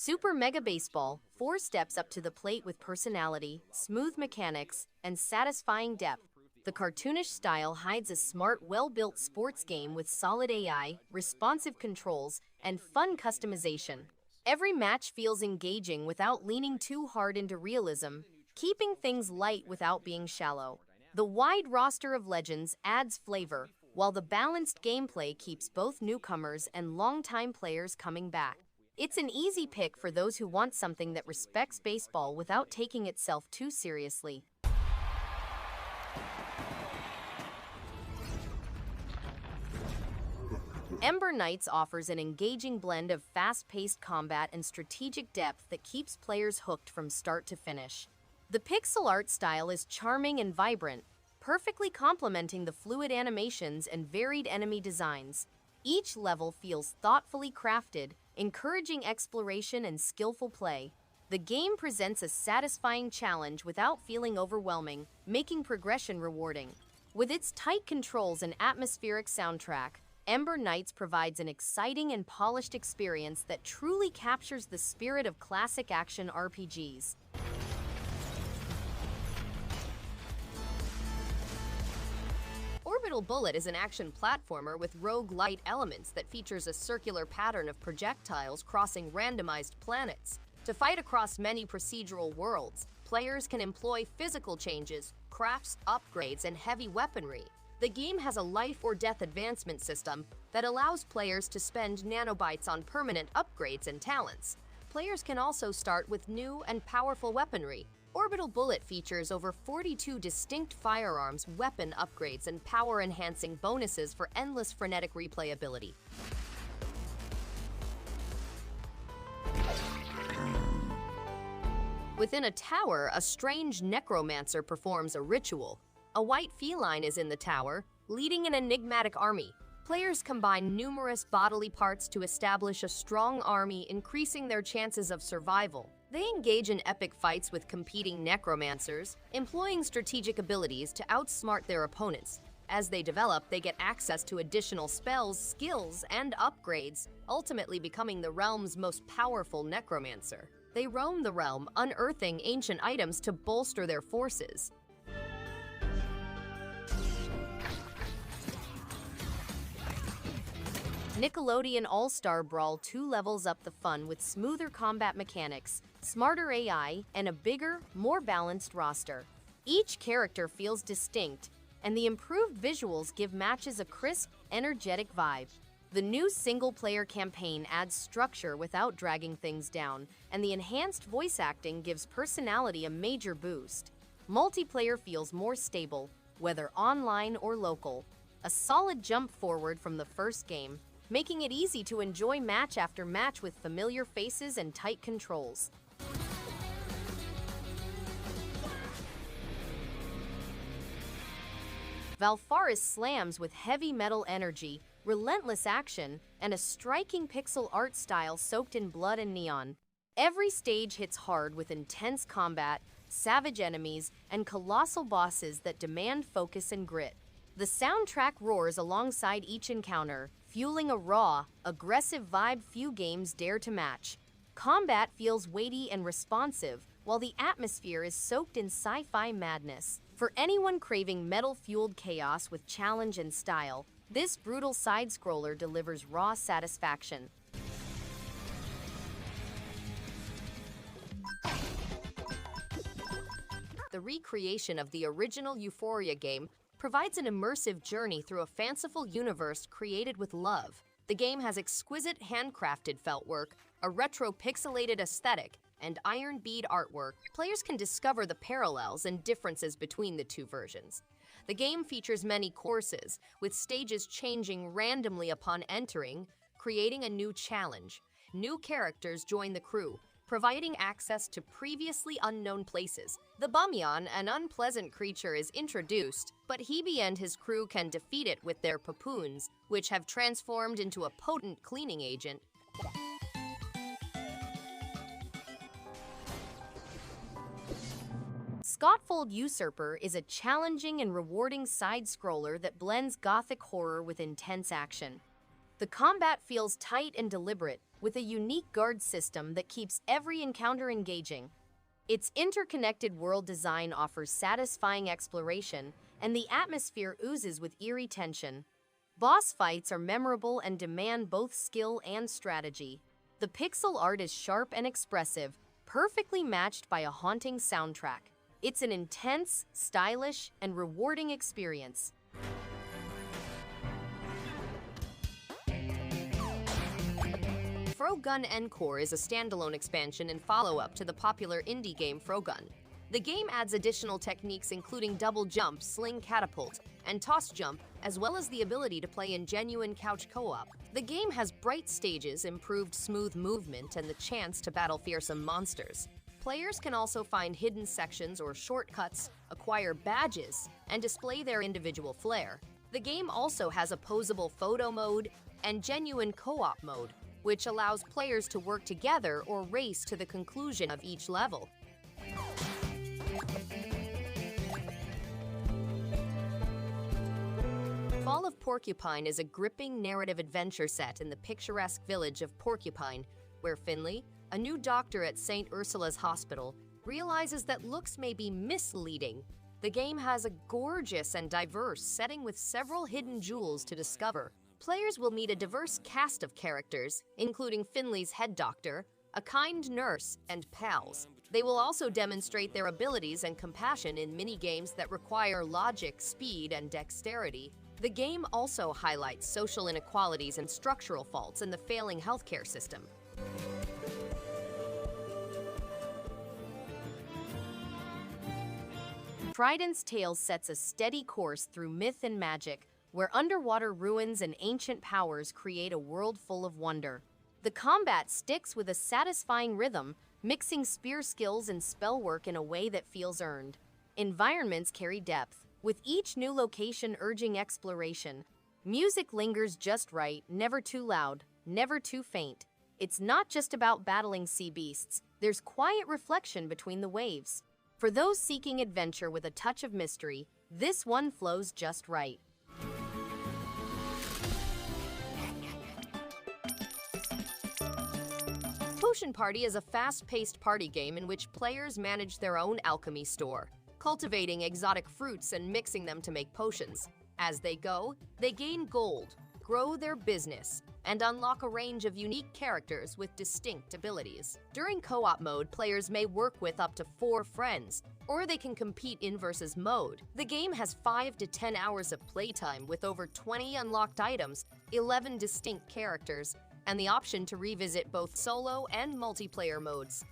Super Mega Baseball, 4 steps up to the plate with personality, smooth mechanics, and satisfying depth. The cartoonish style hides a smart, well-built sports game with solid AI, responsive controls, and fun customization. Every match feels engaging without leaning too hard into realism, keeping things light without being shallow. The wide roster of legends adds flavor, while the balanced gameplay keeps both newcomers and longtime players coming back. It's an easy pick for those who want something that respects baseball without taking itself too seriously. Ember Knights offers an engaging blend of fast-paced combat and strategic depth that keeps players hooked from start to finish. The pixel art style is charming and vibrant, perfectly complementing the fluid animations and varied enemy designs. Each level feels thoughtfully crafted, encouraging exploration and skillful play. The game presents a satisfying challenge without feeling overwhelming, making progression rewarding. With its tight controls and atmospheric soundtrack, Ember Knights provides an exciting and polished experience that truly captures the spirit of classic action RPGs. Orbital Bullet is an action platformer with rogue-lite elements that features a circular pattern of projectiles crossing randomized planets. To fight across many procedural worlds, players can employ physical changes, crafts, upgrades, and heavy weaponry. The game has a life-or-death advancement system that allows players to spend nanobytes on permanent upgrades and talents. Players can also start with new and powerful weaponry. Orbital Bullet features over 42 distinct firearms, weapon upgrades, and power-enhancing bonuses for endless frenetic replayability. Within a tower, a strange necromancer performs a ritual. A white feline is in the tower, leading an enigmatic army. Players combine numerous bodily parts to establish a strong army, increasing their chances of survival. They engage in epic fights with competing necromancers, employing strategic abilities to outsmart their opponents. As they develop, they get access to additional spells, skills, and upgrades, ultimately becoming the realm's most powerful necromancer. They roam the realm, unearthing ancient items to bolster their forces. Nickelodeon All-Star Brawl 2 levels up the fun with smoother combat mechanics, smarter AI, and a bigger, more balanced roster. Each character feels distinct, and the improved visuals give matches a crisp, energetic vibe. The new single-player campaign adds structure without dragging things down, and the enhanced voice acting gives personality a major boost. Multiplayer feels more stable, whether online or local. A solid jump forward from the first game, making it easy to enjoy match after match with familiar faces and tight controls. Valfaris slams with heavy metal energy, relentless action, and a striking pixel art style soaked in blood and neon. Every stage hits hard with intense combat, savage enemies, and colossal bosses that demand focus and grit. The soundtrack roars alongside each encounter, fueling a raw, aggressive vibe few games dare to match. Combat feels weighty and responsive, while the atmosphere is soaked in sci-fi madness. For anyone craving metal-fueled chaos with challenge and style, this brutal side-scroller delivers raw satisfaction. The recreation of the original Ufouria game provides an immersive journey through a fanciful universe created with love. The game has exquisite handcrafted felt work, a retro pixelated aesthetic, and iron bead artwork. Players can discover the parallels and differences between the two versions. The game features many courses, with stages changing randomly upon entering, creating a new challenge. New characters join the crew, providing access to previously unknown places. The Bumyon, an unpleasant creature, is introduced, but Hebe and his crew can defeat it with their papoons, which have transformed into a potent cleaning agent. Skautfold Usurper is a challenging and rewarding side-scroller that blends gothic horror with intense action. The combat feels tight and deliberate, with a unique guard system that keeps every encounter engaging. Its interconnected world design offers satisfying exploration, and the atmosphere oozes with eerie tension. Boss fights are memorable and demand both skill and strategy. The pixel art is sharp and expressive, perfectly matched by a haunting soundtrack. It's an intense, stylish, and rewarding experience. Frogun Encore is a standalone expansion and follow-up to the popular indie game Frogun. The game adds additional techniques including double jump, sling catapult, and toss jump, as well as the ability to play in genuine couch co-op. The game has bright stages, improved smooth movement, and the chance to battle fearsome monsters. Players can also find hidden sections or shortcuts, acquire badges, and display their individual flair. The game also has a posable photo mode and genuine co-op mode, which allows players to work together or race to the conclusion of each level. Fall of Porcupine is a gripping narrative adventure set in the picturesque village of Porcupine, where Finley, a new doctor at St. Ursula's Hospital, realizes that looks may be misleading. The game has a gorgeous and diverse setting with several hidden jewels to discover. Players will meet a diverse cast of characters, including Finley's head doctor, a kind nurse, and pals. They will also demonstrate their abilities and compassion in mini-games that require logic, speed, and dexterity. The game also highlights social inequalities and structural faults in the failing healthcare system. Trident's tale sets a steady course through myth and magic, where underwater ruins and ancient powers create a world full of wonder. The combat sticks with a satisfying rhythm, mixing spear skills and spell work in a way that feels earned. Environments carry depth, with each new location urging exploration. Music lingers just right, never too loud, never too faint. It's not just about battling sea beasts, there's quiet reflection between the waves. For those seeking adventure with a touch of mystery, this one flows just right. Potion Party is a fast-paced party game in which players manage their own alchemy store, cultivating exotic fruits and mixing them to make potions. As they go, they gain gold, grow their business, and unlock a range of unique characters with distinct abilities. During co-op mode, players may work with up to 4 friends, or they can compete in versus mode. The game has 5 to 10 hours of playtime with over 20 unlocked items, 11 distinct characters, and the option to revisit both solo and multiplayer modes.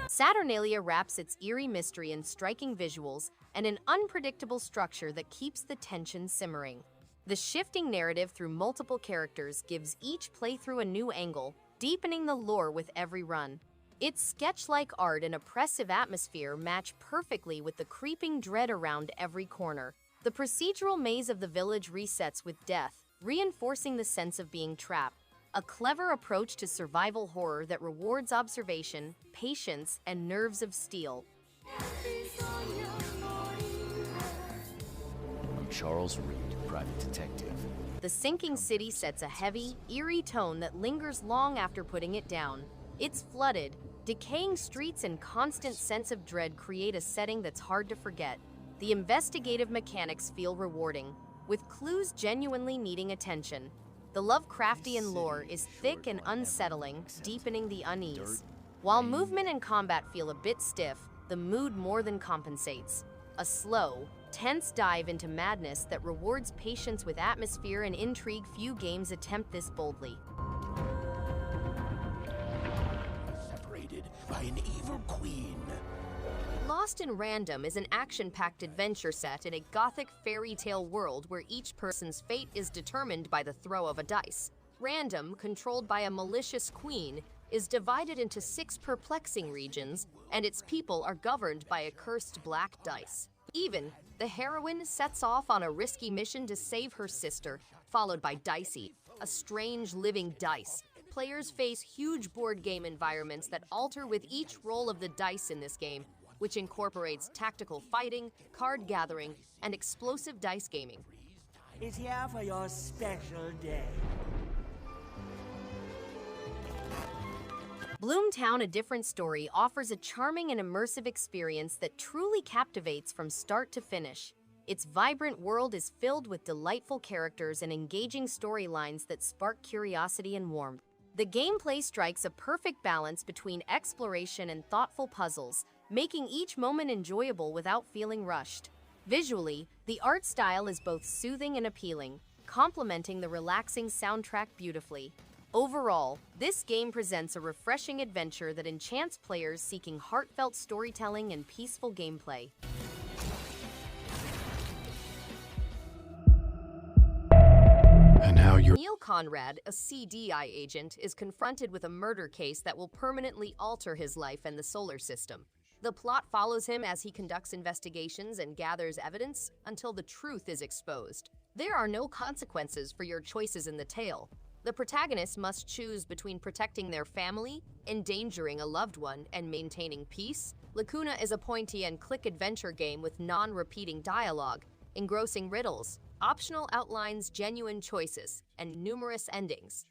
Saturnalia wraps its eerie mystery in striking visuals and an unpredictable structure that keeps the tension simmering. The shifting narrative through multiple characters gives each playthrough a new angle, deepening the lore with every run. Its sketch-like art and oppressive atmosphere match perfectly with the creeping dread around every corner. The procedural maze of the village resets with death, reinforcing the sense of being trapped. A clever approach to survival horror that rewards observation, patience, and nerves of steel. I'm Charles Reed, private detective. The sinking city sets a heavy, eerie tone that lingers long after putting it down. It's flooded, decaying streets and constant sense of dread create a setting that's hard to forget. The investigative mechanics feel rewarding, with clues genuinely needing attention. The Lovecraftian lore is thick and unsettling, deepening the unease. While movement and combat feel a bit stiff, the mood more than compensates. A slow, tense dive into madness that rewards patience with atmosphere and intrigue. Few games attempt this boldly. Separated by an evil queen. Lost in Random is an action-packed adventure set in a gothic fairy tale world where each person's fate is determined by the throw of a dice. Random, controlled by a malicious queen, is divided into 6 perplexing regions, and its people are governed by a cursed black dice. Even, the heroine sets off on a risky mission to save her sister, followed by Dicey, a strange living dice. Players face huge board game environments that alter with each roll of the dice in this game, which incorporates tactical fighting, card gathering, and explosive dice gaming. Is here for your special day. Bloomtown: A Different Story offers a charming and immersive experience that truly captivates from start to finish. Its vibrant world is filled with delightful characters and engaging storylines that spark curiosity and warmth. The gameplay strikes a perfect balance between exploration and thoughtful puzzles, making each moment enjoyable without feeling rushed. Visually, the art style is both soothing and appealing, complementing the relaxing soundtrack beautifully. Overall, this game presents a refreshing adventure that enchants players seeking heartfelt storytelling and peaceful gameplay. And how you're... Neil Conrad, a CDI agent, is confronted with a murder case that will permanently alter his life and the solar system. The plot follows him as he conducts investigations and gathers evidence until the truth is exposed. There are no consequences for your choices in the tale. The protagonist must choose between protecting their family, endangering a loved one, and maintaining peace. Lacuna is a point-and-click adventure game with non-repeating dialogue, engrossing riddles, optional outlines, genuine choices, and numerous endings.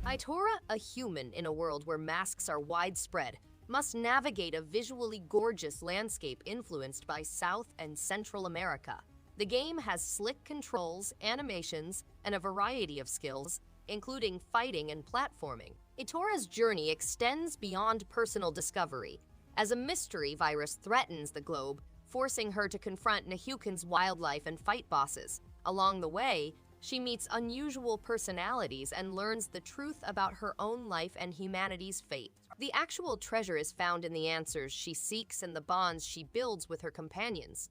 Itorah, a human in a world where masks are widespread, must navigate a visually gorgeous landscape influenced by South and Central America. The game has slick controls, animations, and a variety of skills, including fighting and platforming. Itorah's journey extends beyond personal discovery, as a mystery virus threatens the globe, forcing her to confront Nehukin's wildlife and fight bosses. Along the way, she meets unusual personalities and learns the truth about her own life and humanity's fate. The actual treasure is found in the answers she seeks and the bonds she builds with her companions.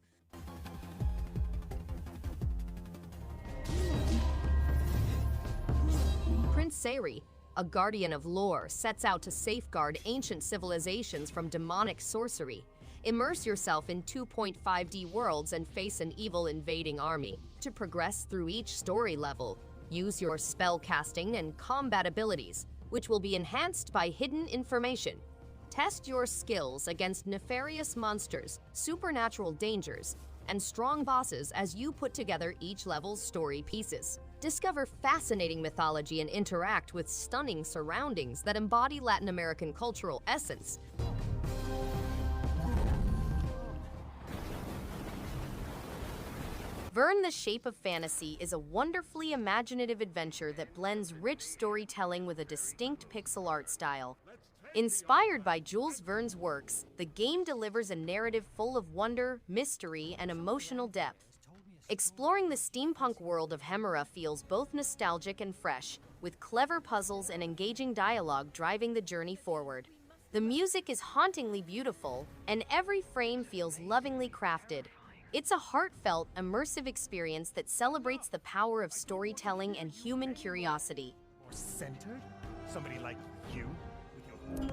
Prince Seri, a guardian of lore, sets out to safeguard ancient civilizations from demonic sorcery. Immerse yourself in 2.5D worlds and face an evil invading army. To progress through each story level, use your spell casting and combat abilities, which will be enhanced by hidden information. Test your skills against nefarious monsters, supernatural dangers, and strong bosses as you put together each level's story pieces. Discover fascinating mythology and interact with stunning surroundings that embody Latin American cultural essence. Verne: The Shape of Fantasy is a wonderfully imaginative adventure that blends rich storytelling with a distinct pixel art style. Inspired by Jules Verne's works, the game delivers a narrative full of wonder, mystery, and emotional depth. Exploring the steampunk world of Hemera feels both nostalgic and fresh, with clever puzzles and engaging dialogue driving the journey forward. The music is hauntingly beautiful, and every frame feels lovingly crafted. It's a heartfelt, immersive experience that celebrates the power of storytelling and human curiosity. Centered? Somebody like you? With your...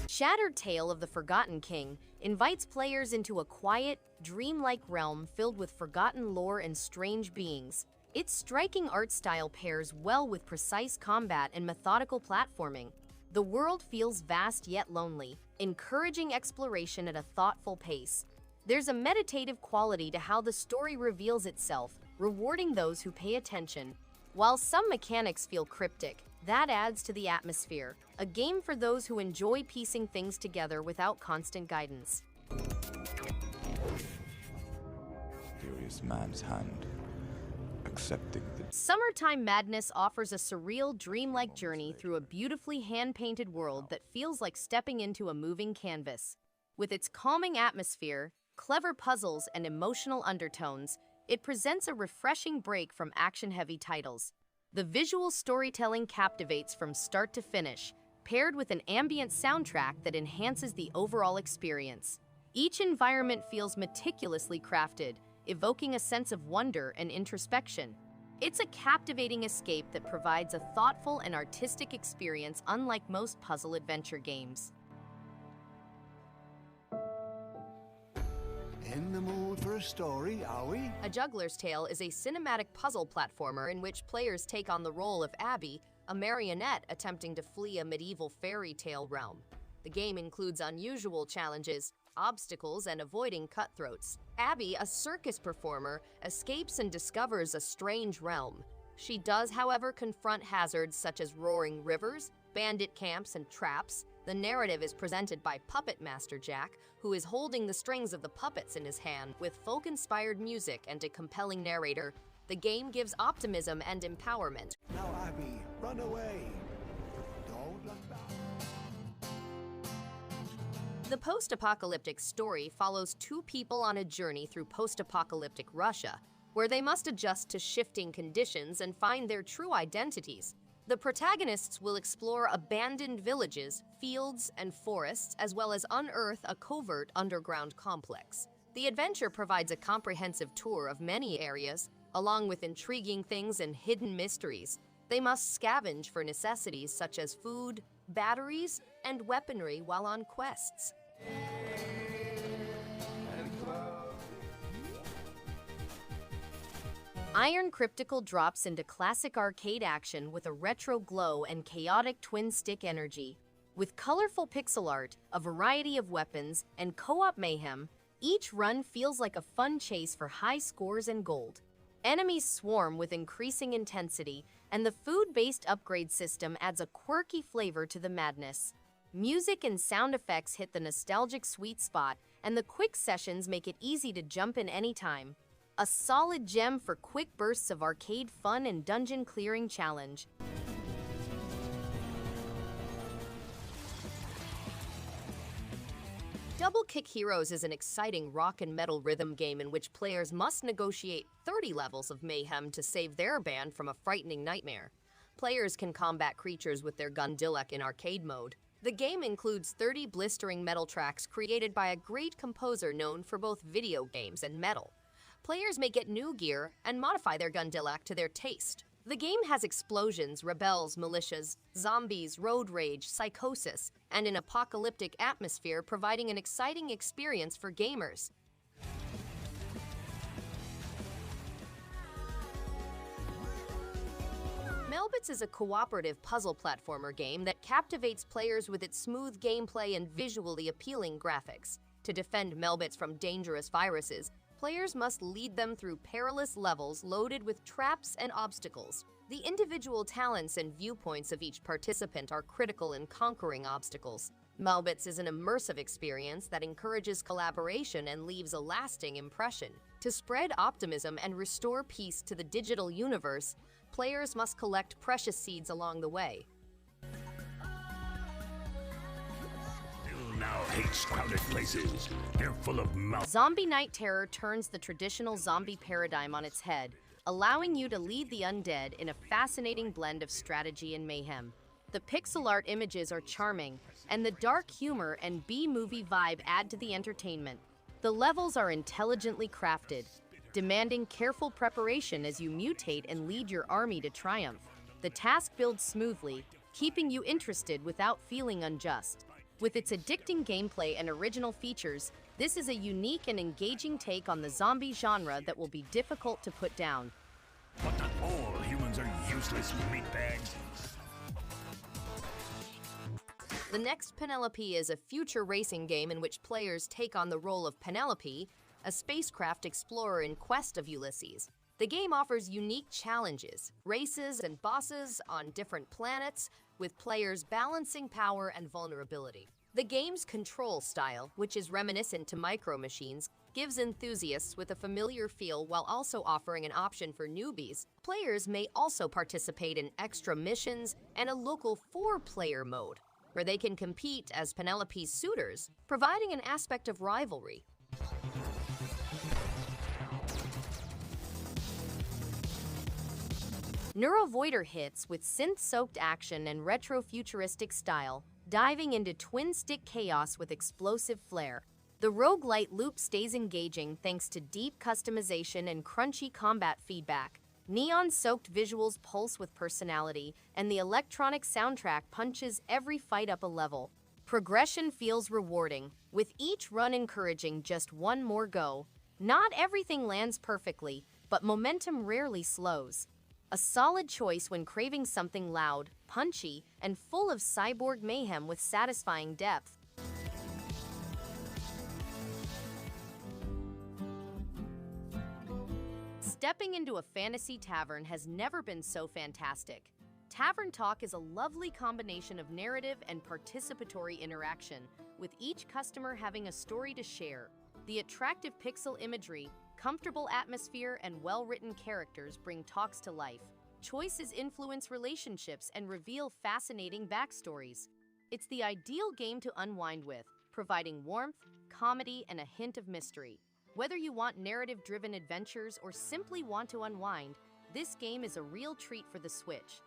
Shattered Tale of the Forgotten King invites players into a quiet, dreamlike realm filled with forgotten lore and strange beings. Its striking art style pairs well with precise combat and methodical platforming. The world feels vast yet lonely, encouraging exploration at a thoughtful pace. There's a meditative quality to how the story reveals itself, rewarding those who pay attention. While some mechanics feel cryptic, that adds to the atmosphere, a game for those who enjoy piecing things together without constant guidance. Furious man's hand, accepting the... Summertime Madness offers a surreal, dreamlike journey through a beautifully hand-painted world that feels like stepping into a moving canvas. With its calming atmosphere, clever puzzles, and emotional undertones, it presents a refreshing break from action-heavy titles. The visual storytelling captivates from start to finish, paired with an ambient soundtrack that enhances the overall experience. Each environment feels meticulously crafted, evoking a sense of wonder and introspection. It's a captivating escape that provides a thoughtful and artistic experience unlike most puzzle adventure games. In the mood for a story, are we? A Juggler's Tale is a cinematic puzzle platformer in which players take on the role of Abby, a marionette attempting to flee a medieval fairy tale realm. The game includes unusual challenges, obstacles, and avoiding cutthroats. Abby, a circus performer, escapes and discovers a strange realm. She does, however, confront hazards such as roaring rivers, bandit camps, and traps. The narrative is presented by Puppet Master Jack, who is holding the strings of the puppets in his hand. With folk-inspired music and a compelling narrator, the game gives optimism and empowerment. Now, Abby, run away. Don't look back. The post-apocalyptic story follows two people on a journey through post-apocalyptic Russia, where they must adjust to shifting conditions and find their true identities. The protagonists will explore abandoned villages, fields, and forests, as well as unearth a covert underground complex. The adventure provides a comprehensive tour of many areas, along with intriguing things and hidden mysteries. They must scavenge for necessities such as food, batteries, and weaponry while on quests. Iron Crypticle drops into classic arcade action with a retro glow and chaotic twin-stick energy. With colorful pixel art, a variety of weapons, and co-op mayhem, each run feels like a fun chase for high scores and gold. Enemies swarm with increasing intensity, and the food-based upgrade system adds a quirky flavor to the madness. Music and sound effects hit the nostalgic sweet spot, and the quick sessions make it easy to jump in anytime. A solid gem for quick bursts of arcade fun and dungeon clearing challenge. Double Kick Heroes is an exciting rock and metal rhythm game in which players must negotiate 30 levels of mayhem to save their band from a frightening nightmare. Players can combat creatures with their Gundilek in arcade mode. The game includes 30 blistering metal tracks created by a great composer known for both video games and metal. Players may get new gear and modify their Gundilek to their taste. The game has explosions, rebels, militias, zombies, road rage, psychosis, and an apocalyptic atmosphere, providing an exciting experience for gamers. Melbits is a cooperative puzzle platformer game that captivates players with its smooth gameplay and visually appealing graphics. To defend Melbits from dangerous viruses, players must lead them through perilous levels loaded with traps and obstacles. The individual talents and viewpoints of each participant are critical in conquering obstacles. Melbits is an immersive experience that encourages collaboration and leaves a lasting impression. To spread optimism and restore peace to the digital universe, players must collect precious seeds along the way. Now hates crowded places. They're full of mouth. Zombie Night Terror turns the traditional zombie paradigm on its head, allowing you to lead the undead in a fascinating blend of strategy and mayhem. The pixel art images are charming, and the dark humor and B-movie vibe add to the entertainment. The levels are intelligently crafted, demanding careful preparation as you mutate and lead your army to triumph. The task builds smoothly, keeping you interested without feeling unjust. With its addicting gameplay and original features, this is a unique and engaging take on the zombie genre that will be difficult to put down. But not all humans are useless meatbags. The Next Penelope is a future racing game in which players take on the role of Penelope, a spacecraft explorer in quest of Ulysses. The game offers unique challenges, races, and bosses on different planets, with players balancing power and vulnerability. The game's control style, which is reminiscent to Micro Machines, gives enthusiasts with a familiar feel while also offering an option for newbies. Players may also participate in extra missions and a local 4-player mode, where they can compete as Penelope's suitors, providing an aspect of rivalry. NeuroVoider hits with synth-soaked action and retro-futuristic style, diving into twin-stick chaos with explosive flair. The roguelite loop stays engaging thanks to deep customization and crunchy combat feedback. Neon-soaked visuals pulse with personality, and the electronic soundtrack punches every fight up a level. Progression feels rewarding, with each run encouraging just one more go. Not everything lands perfectly, but momentum rarely slows. A solid choice when craving something loud, punchy, and full of cyborg mayhem with satisfying depth. Stepping into a fantasy tavern has never been so fantastic. Tavern Talk is a lovely combination of narrative and participatory interaction, with each customer having a story to share. The attractive pixel imagery, comfortable atmosphere, and well-written characters bring talks to life. Choices influence relationships and reveal fascinating backstories. It's the ideal game to unwind with, providing warmth, comedy, and a hint of mystery. Whether you want narrative-driven adventures or simply want to unwind, this game is a real treat for the Switch.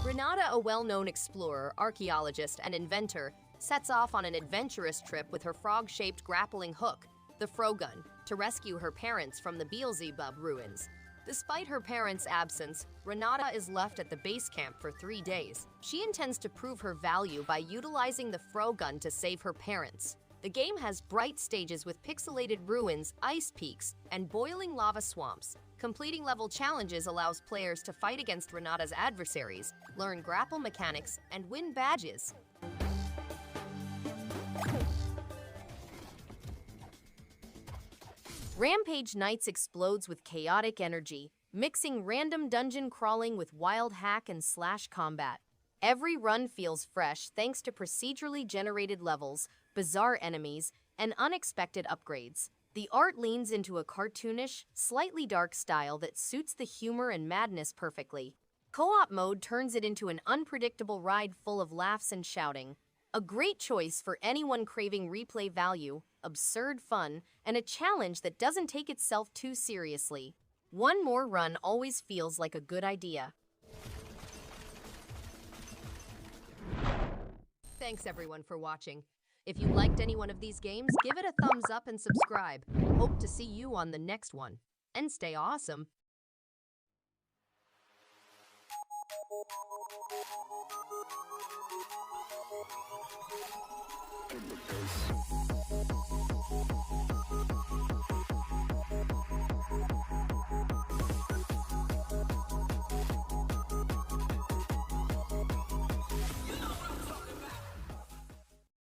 Renata, a well-known explorer, archaeologist, and inventor, sets off on an adventurous trip with her frog-shaped grappling hook, the Frogun, to rescue her parents from the Beelzebub ruins. Despite her parents' absence, Renata is left at the base camp for 3 days. She intends to prove her value by utilizing the Frogun to save her parents. The game has bright stages with pixelated ruins, ice peaks, and boiling lava swamps. Completing level challenges allows players to fight against Renata's adversaries, learn grapple mechanics, and win badges. Rampage Knights explodes with chaotic energy, mixing random dungeon crawling with wild hack and slash combat. Every run feels fresh thanks to procedurally generated levels, bizarre enemies, and unexpected upgrades. The art leans into a cartoonish, slightly dark style that suits the humor and madness perfectly. Co-op mode turns it into an unpredictable ride full of laughs and shouting. A great choice for anyone craving replay value, absurd fun, and a challenge that doesn't take itself too seriously. One more run always feels like a good idea. Thanks everyone for watching. If you liked any one of these games, give it a thumbs up and subscribe. Hope to see you on the next one. And stay awesome. In the face.